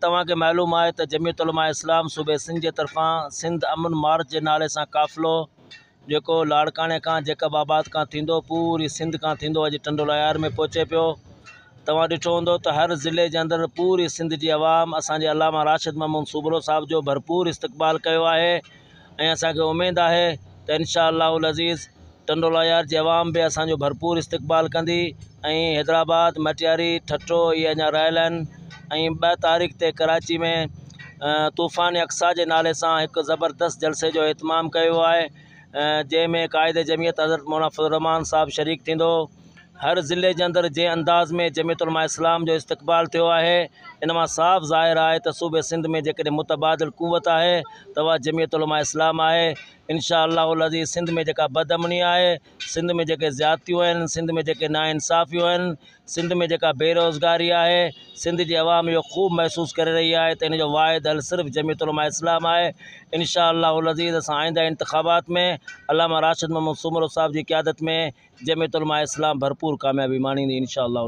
तव्हांखे मालूम है तो जमीयत उलमा इस्लाम सूबे सिंध के तरफा सिंध अमन मार्च के नाले से काफ़िलो जो लाड़काने का जैकबाबाद का थींदो पूरी सिंध का थींदो अज टंडोलायार में पहुँचे पियो। तव्हां ॾिठो हूंदो तो हर ज़िले के अंदर पूरी सिंध की अवाम असांजे अल्लामा राशिद महमूद सूबरो साहब जो भरपूर इस्तक़बाल किया है ऐं असांखे उम्मीद है तो इंशा अल्लाहुल अज़ीज़ टंडोलायार की अवाम भी असो भरपूर इस्तक़बाल कंदी। हैदराबाद मटियारी ठट्टो ये अञा रहियल आहिनि। 2 तारीख़ ते कराची में तूफ़ान अक्सा के नाले से एक ज़बरदस्त जलसे जो एहतमाम किया है जैमें कायद जमीयत हज़रत मौलाना फज़लुर साहब शरीक थींदो। हर ज़िले के अंदर जे अंदाज़ में जमीयत उलमा इस्लाम जो इस्तक़बाल थियो है इनमें साफ़ ज़ाहिर है तो सूबे सिंध में जेकॾहिं मुतबादिल क़ुव्वत है तो वह जमीयत उलमा इस्लाम है। इंशा अल्लाहुल अज़ीज़ सिंध में जेका बदअमनी है, सिंध में जेके ज़्यादतियूं आहिनि, सिंध में जेके नाइंसाफ़ियूं आहिनि, सिंध में जेका बेरोज़गारी है, सिंध की अवाम यो खूब महसूस कर रही है तो इन जो वाहिद हल सिर्फ जमीयत उलमा इस्लाम है। इंशा अल्लाहुल अज़ीज़ असां आइंदा इंतखाबात में अल्लामा राशिद महमूद सूबरो साहब की क़यादत में जमीयत उलमा इस्लाम भरपूर कामयाबी माणींदी इंशा अल्लाह।